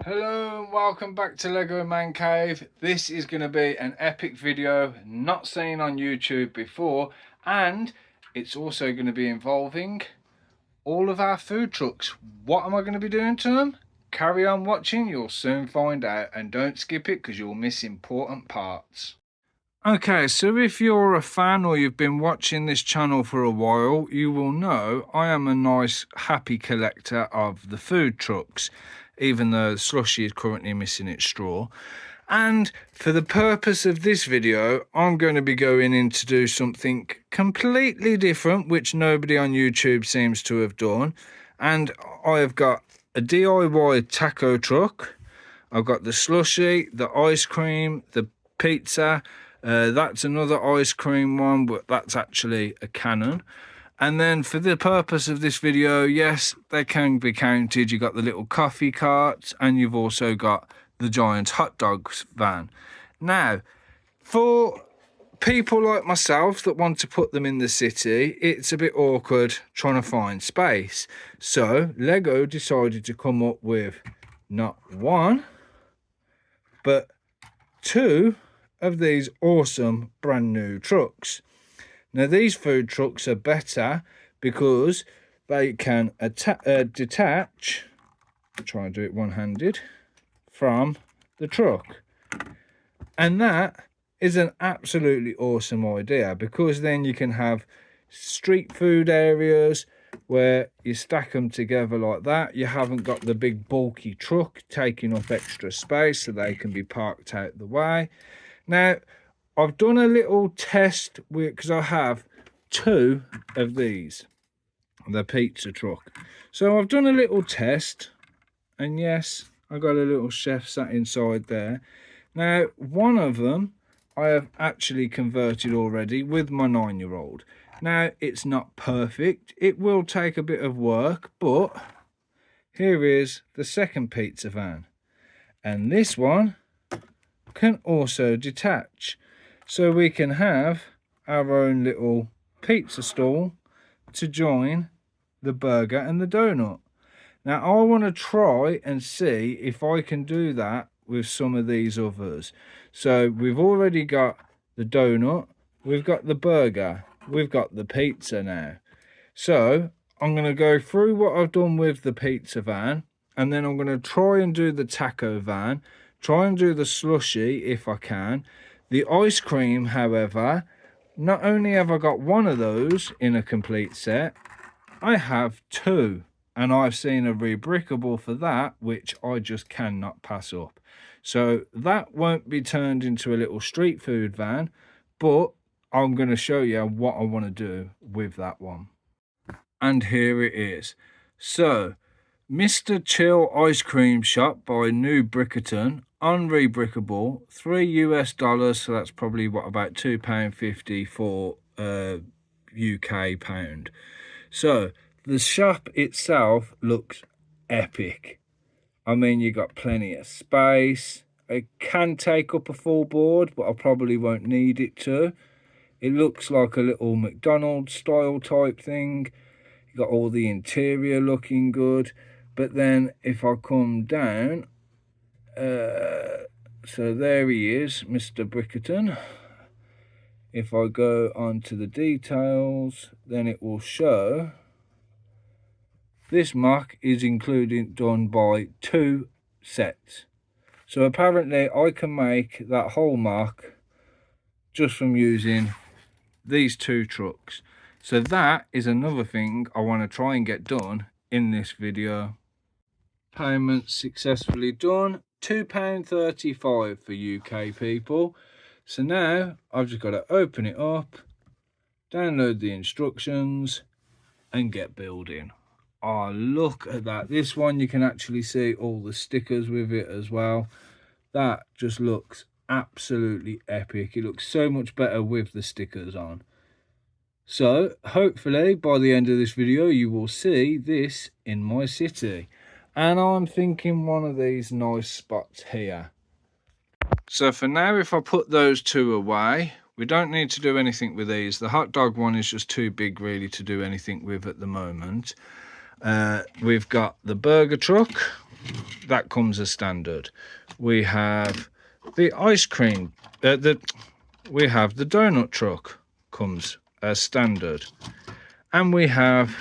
Hello and welcome back to LegoManCave. This is going to be an epic video not seen on YouTube before, and it's also going to be involving all of our food trucks. What am I going to be doing to them? Carry on watching, you'll soon find out, and don't skip it because you'll miss important parts. Okay, so if you're a fan or you've been watching this channel for a while, you will know I am a nice happy collector of the food trucks, even though Slushie is currently missing its straw. And for the purpose of this video, I'm going to be going in to do something completely different, which nobody on YouTube seems to have done. And I have got a DIY taco truck, I've got the Slushie, the ice cream, the pizza. That's another ice cream one, but that's actually a cannon. And then for the purpose of this video, yes, they can be counted. You've got the little coffee carts and you've also got the giant hot dogs van. Now, for people like myself that want to put them in the city, it's a bit awkward trying to find space. So Lego decided to come up with not one, but two of these awesome brand new trucks. Now these food trucks are better because they can detach, try and do it one-handed, from the truck. And that is an absolutely awesome idea, because then you can have street food areas where you stack them together like that. You haven't got the big bulky truck taking up extra space, so they can be parked out the way. Now, I've done a little test because I have two of these, the pizza truck. So I've done a little test, and yes, I got a little chef sat inside there. Now, one of them I have actually converted already with my 9-year-old. Now, it's not perfect. It will take a bit of work, but here is the second pizza van. And this one can also detach, so we can have our own little pizza stall to join the burger and the donut. Now I want to try and see if I can do that with some of these others. So we've already got the donut, we've got the burger, we've got the pizza now. So I'm going to go through what I've done with the pizza van, and then I'm going to try and do the taco van, try and do the Slushie if I can. The ice cream, however, not only have I got one of those in a complete set, I have two. And I've seen a rebrickable for that, which I just cannot pass up. So that won't be turned into a little street food van, but I'm going to show you what I want to do with that one. And here it is. So, Mr. Chill Ice Cream Shop by New Brickerton, unrebrickable, $3, so that's probably what, about £2.50 for UK pound. So the shop itself looks epic. I mean, you got plenty of space. It can take up a full board, but I probably won't need it to. It looks like a little McDonald's style type thing. You got all the interior looking good. But then if I come down, so there he is, Mr. Brickerton. If I go on to the details, then it will show this mock is done by 2 sets. So apparently I can make that whole mock just from using these 2 trucks. So that is another thing I want to try and get done in this video. Payment successfully done, £2.35 for UK people. So now I've just got to open it up, download the instructions and get building. Oh, look at that. This one you can actually see all the stickers with it as well. That just looks absolutely epic. It looks so much better with the stickers on. So hopefully by the end of this video you will see this in my city. And I'm thinking one of these nice spots here. So for now, if I put those 2 away, we don't need to do anything with these. The hot dog one is just too big really to do anything with at the moment. We've got the burger truck, that comes as standard. We have the ice cream, we have the donut truck comes as standard, and we have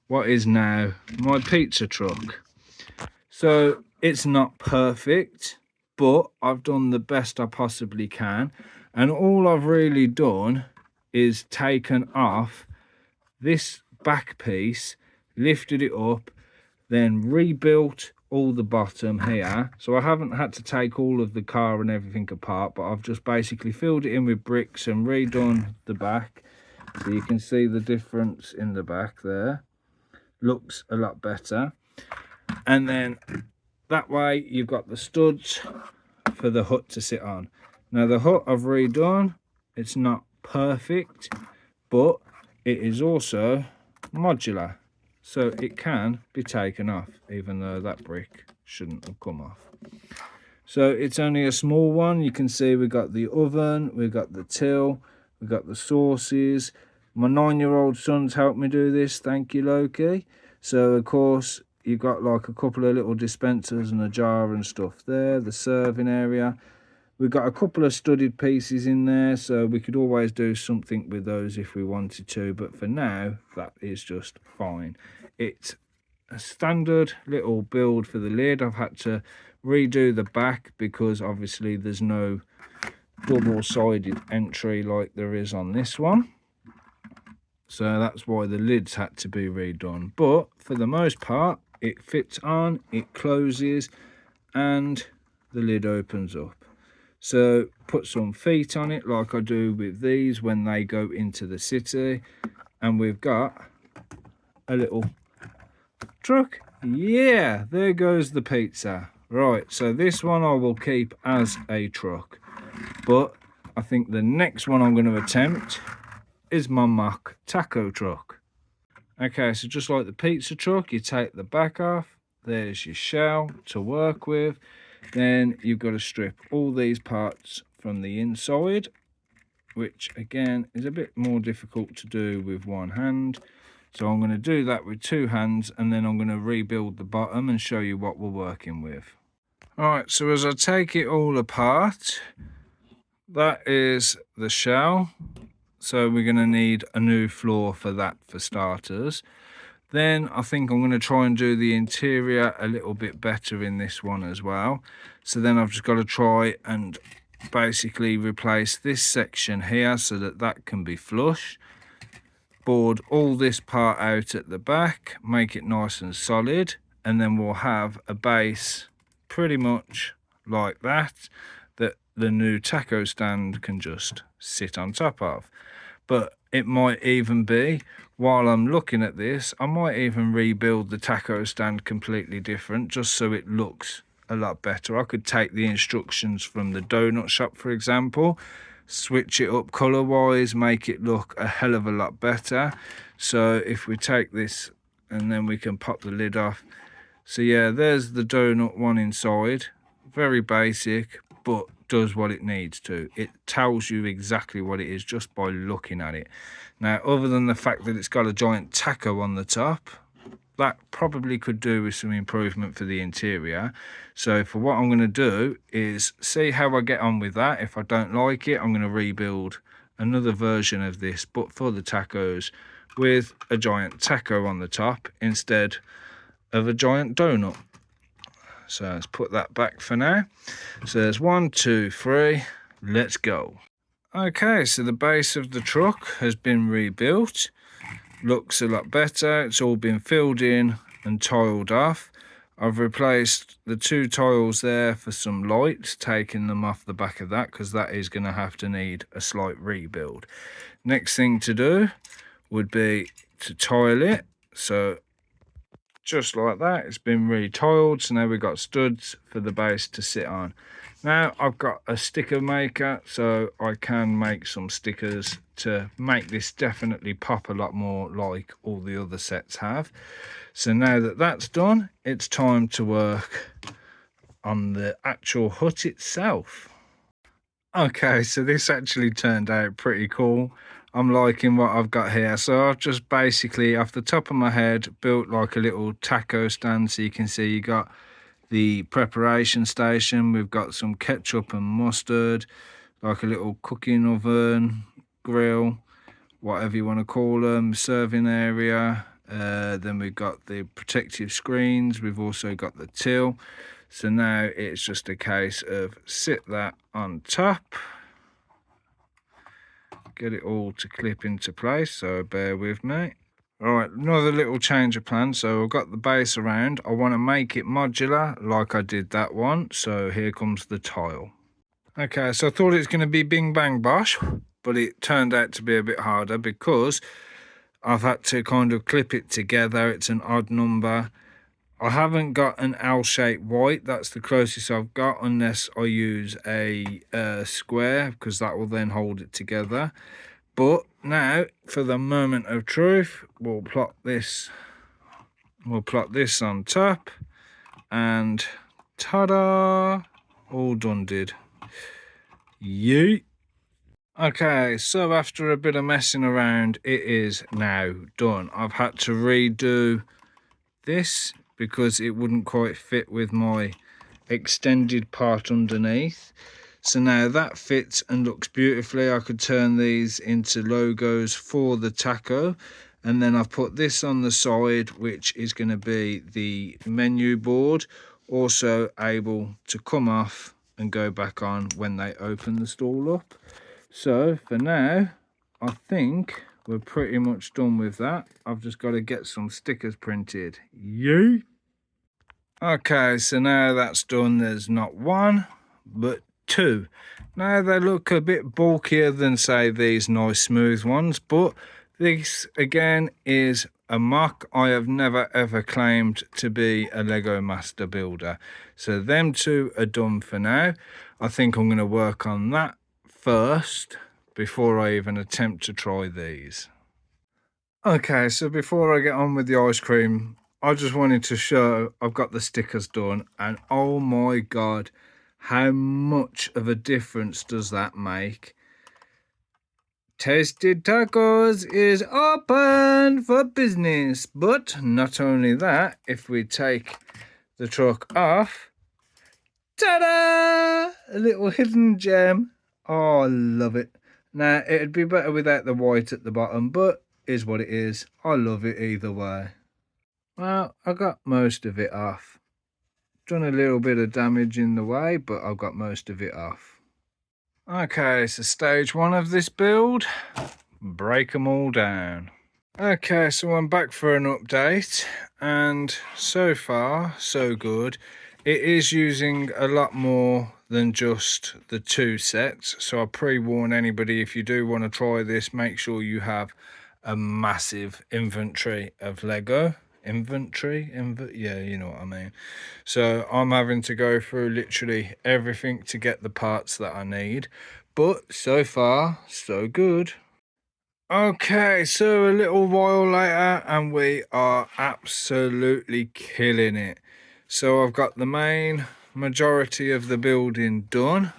what is now my pizza truck. So it's not perfect, but I've done the best I possibly can, and all I've really done is taken off this back piece, lifted it up, then rebuilt all the bottom here. So I haven't had to take all of the car and everything apart, but I've just basically filled it in with bricks and redone the back. So you can see the difference in the back there. Looks a lot better. And then that way you've got the studs for the hut to sit on. Now the hut I've redone, it's not perfect, but it is also modular, so it can be taken off, even though that brick shouldn't have come off. So it's only a small one. You can see we've got the oven, we've got the till, we've got the sauces. My 9-year-old son's helped me do this, thank you Loki. So of course you've got like a couple of little dispensers and a jar and stuff there, the serving area. We've got a couple of studded pieces in there, so we could always do something with those if we wanted to, but for now that is just fine. It's a standard little build for the lid. I've had to redo the back because obviously there's no double-sided entry like there is on this one, so that's why the lids had to be redone. But for the most part it fits on, it closes, and the lid opens up. So put some feet on it like I do with these when they go into the city, and we've got a little truck. Yeah, there goes the pizza. Right, so this one I will keep as a truck, but I think the next one I'm going to attempt is my mock taco truck. Okay, so just like the pizza truck, you take the back off. There's your shell to work with. Then you've got to strip all these parts from the inside, which again is a bit more difficult to do with one hand. So I'm going to do that with two hands, and then I'm going to rebuild the bottom and show you what we're working with. Alright, so as I take it all apart, that is the shell. So we're going to need a new floor for that for starters. Then I think I'm going to try and do the interior a little bit better in this one as well. So then I've just got to try and basically replace this section here so that that can be flush. Board all this part out at the back, make it nice and solid, and then we'll have a base pretty much like that the new taco stand can just sit on top of. But it might even be, while I'm looking at this, I might even rebuild the taco stand completely different just so it looks a lot better. I could take the instructions from the donut shop, for example, switch it up color wise, make it look a hell of a lot better. So if we take this and then we can pop the lid off. So yeah, there's the donut one inside, very basic, but does what it needs to. It tells you exactly what it is just by looking at it. Now, other than the fact that it's got a giant taco on the top, that probably could do with some improvement for the interior. So for what I'm going to do is see how I get on with that. If I don't like it, I'm going to rebuild another version of this, but for the tacos, with a giant taco on the top instead of a giant donut. So let's put that back for now. So there's 1, 2, 3, let's go. Okay, so the base of the truck has been rebuilt. Looks a lot better. It's all been filled in and tiled off. I've replaced the 2 tiles there for some lights, taking them off the back of that because that is going to have to need a slight rebuild. Next thing to do would be to tile it. So just like that, it's been retiled, so now we've got studs for the base to sit on. Now I've got a sticker maker, so I can make some stickers to make this definitely pop a lot more like all the other sets have. So now that that's done, it's time to work on the actual hut itself. Okay, so this actually turned out pretty cool. I'm liking what I've got here. So I've just basically, off the top of my head, built like a little taco stand. So you can see you got the preparation station. We've got some ketchup and mustard, like a little cooking oven, grill, whatever you want to call them, serving area. Then we've got the protective screens. We've also got the till. So now it's just a case of sit that on top, get it all to clip into place, so bear with me. Alright, another little change of plan. So I've got the base around. I want to make it modular like I did that one. So here comes the tile. Okay, so I thought it was going to be bing bang bosh, but it turned out to be a bit harder because I've had to kind of clip it together. It's an odd number. I haven't got an L-shaped white. That's the closest I've got, unless I use a square, because that will then hold it together. But now, for the moment of truth, we'll plot this. We'll plot this on top, and ta-da! All done did. Yeet. Okay, so after a bit of messing around, it is now done. I've had to redo this because it wouldn't quite fit with my extended part underneath. So now that fits and looks beautifully. I could turn these into logos for the taco. And then I've put this on the side, which is going to be the menu board, also able to come off and go back on when they open the stall up. So for now, I think we're pretty much done with that. I've just got to get some stickers printed. Yay! Okay, so now that's done, there's not one, but two. Now they look a bit bulkier than, say, these nice smooth ones, but this, again, is a mock. I have never, ever claimed to be a Lego master builder. So them two are done for now. I think I'm going to work on that first before I even attempt to try these. Okay, so before I get on with the ice cream, I just wanted to show I've got the stickers done, and oh my god, how much of a difference does that make? Tasted Tacos is open for business, but not only that, if we take the truck off, ta-da! A little hidden gem. Oh, I love it. Now, it'd be better without the white at the bottom, but is what it is. I love it either way. Well, I got most of it off. Done a little bit of damage in the way, but I've got most of it off. Okay, so stage one of this build, break them all down. Okay, so I'm back for an update, and so far, so good. It is using a lot more than just the two sets, so I pre-warn anybody, if you do want to try this, make sure you have a massive inventory of Lego. Yeah, you know what I mean. So I'm having to go through literally everything to get the parts that I need, but so far, so good. Okay, so a little while later, and we are absolutely killing it. So I've got the main majority of the building done,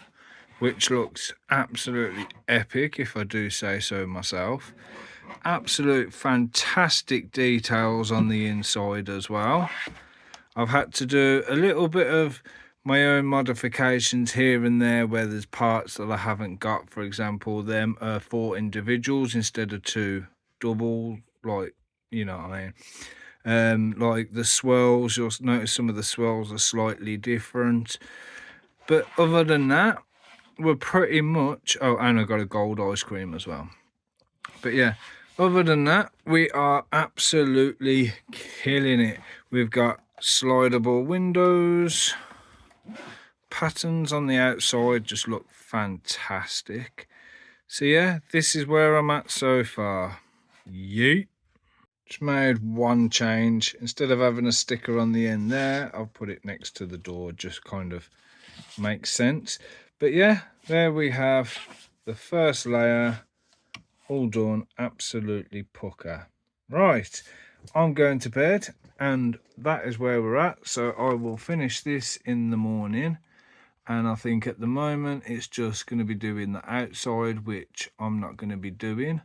which looks absolutely epic, if I do say so myself. Absolute fantastic details on the inside as well. I've had to do a little bit of my own modifications here and there where there's parts that I haven't got. For example, them are 4 individuals instead of 2 double, like, you know what I mean. Like the swirls, you'll notice some of the swirls are slightly different. But other than that, we're pretty much... Oh, and I got a gold ice cream as well. But yeah, other than that, we are absolutely killing it. We've got slidable windows. Patterns on the outside just look fantastic. So yeah, this is where I'm at so far. Yeet. Just made one change. Instead of having a sticker on the end there, I'll put it next to the door. Just kind of makes sense. But yeah, there we have the first layer all done. Absolutely pucker. Right, I'm going to bed, and that is where we're at. So I will finish this in the morning. And I think at the moment it's just going to be doing the outside, which I'm not going to be doing.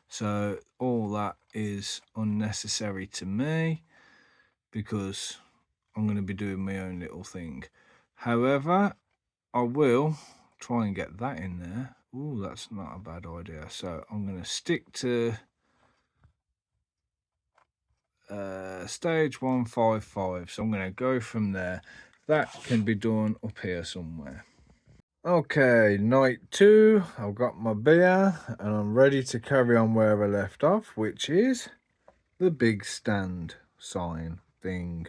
So all that is unnecessary to me, because I'm going to be doing my own little thing. However, I will try and get that in there. Ooh, that's not a bad idea. So I'm going to stick to stage 155. So I'm going to go from there. That can be done up here somewhere. Okay, night 2. I've got my beer and I'm ready to carry on where I left off, which is the big stand sign thing.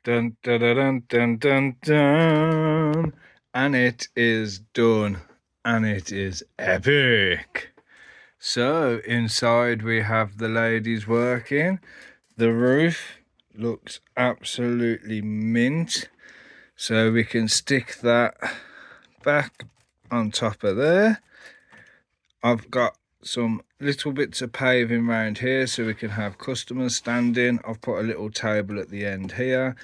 Dun dun dun dun dun dun, and it is done, and it is epic. So inside we have the ladies working. The roof looks absolutely mint, so we can stick that back on top of there. I've got some little bits of paving around here so we can have customers standing. I've put a little table at the end here.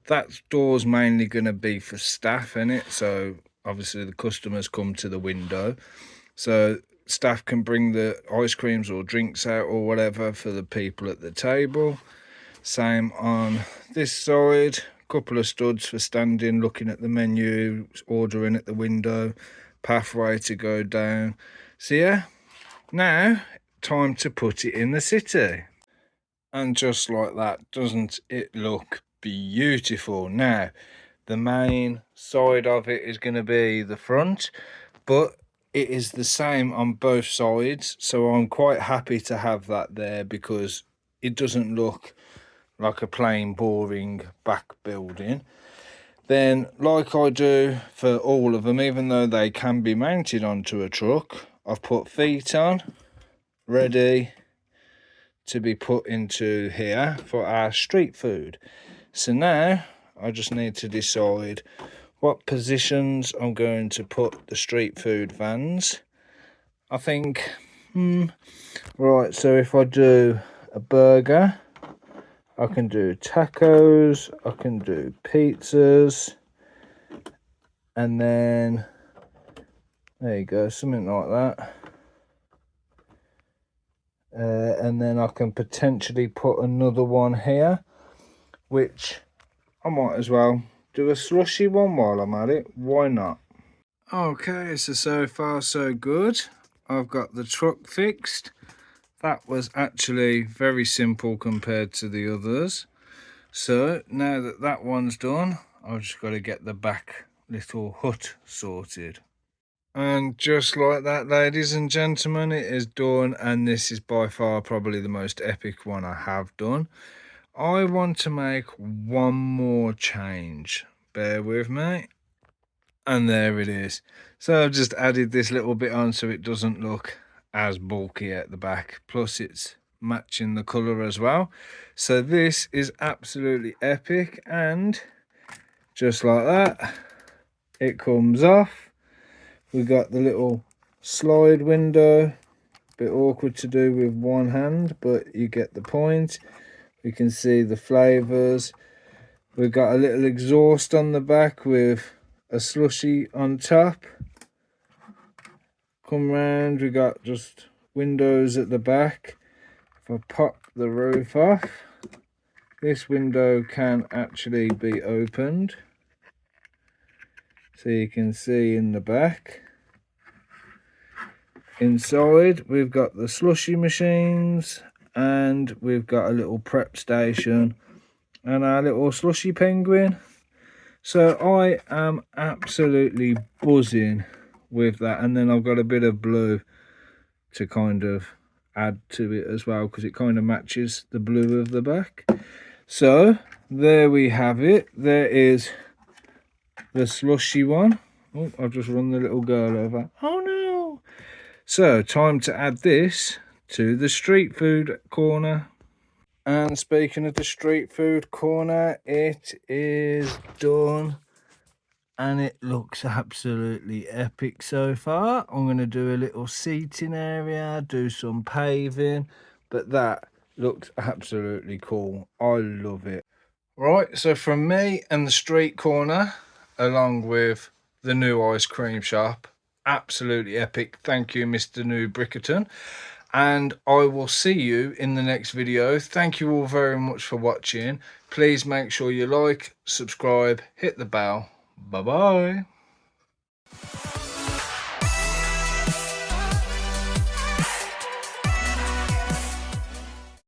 That door's mainly going to be for staff in it, so obviously the customers come to the window, so staff can bring the ice creams or drinks out or whatever for the people at the table. Same on this side, a couple of studs for standing, looking at the menu, ordering at the window, pathway to go down. So yeah, now time to put it in the city. And just like that, doesn't it look beautiful? Now, the main side of it is going to be the front, but it is the same on both sides, so I'm quite happy to have that there because it doesn't look like a plain boring back building. Then, like I do for all of them, even though they can be mounted onto a truck, I've put feet on, ready to be put into here for our street food. So now I just need to decide what positions I'm going to put the street food vans. I think, right, so if I do a burger, I can do tacos, I can do pizzas, and then there you go, something like that. And then I can potentially put another one here, which I might as well do a slushy one while I'm at it. Why not? Okay, so far so good. I've got the truck fixed. That was actually very simple compared to the others. So now that that one's done, I've just got to get the back little hut sorted. And just like that, ladies and gentlemen, it is done, and this is by far probably the most epic one I have done. I want to make one more change. Bear with me. And there it is. So I've just added this little bit on so it doesn't look as bulky at the back. Plus it's matching the colour as well. So this is absolutely epic, and just like that, it comes off. We've got the little slide window, bit awkward to do with one hand, but you get the point. We can see the flavours. We've got a little exhaust on the back with a slushy on top. Come round, we got just windows at the back. If I pop the roof off, this window can actually be opened, so you can see in the back. Inside we've got the slushy machines, and we've got a little prep station and our little slushy penguin. So I am absolutely buzzing with that. And then I've got a bit of blue to kind of add to it as well, because it kind of matches the blue of the back. So there we have it. There is the slushy one. Oh, I've just run the little girl over. Oh no. So time to add this to the street food corner. And speaking of the street food corner, it is done, and it looks absolutely epic so far. I'm going to do a little seating area, do some paving, but that looks absolutely cool. I love it. Right, so from me and the street corner, along with the new ice cream shop, absolutely epic. Thank you, Mr. New Brickerton. and I will see you in the next video. Thank you all very much for watching. Please make sure you like, subscribe, hit the bell. Bye bye.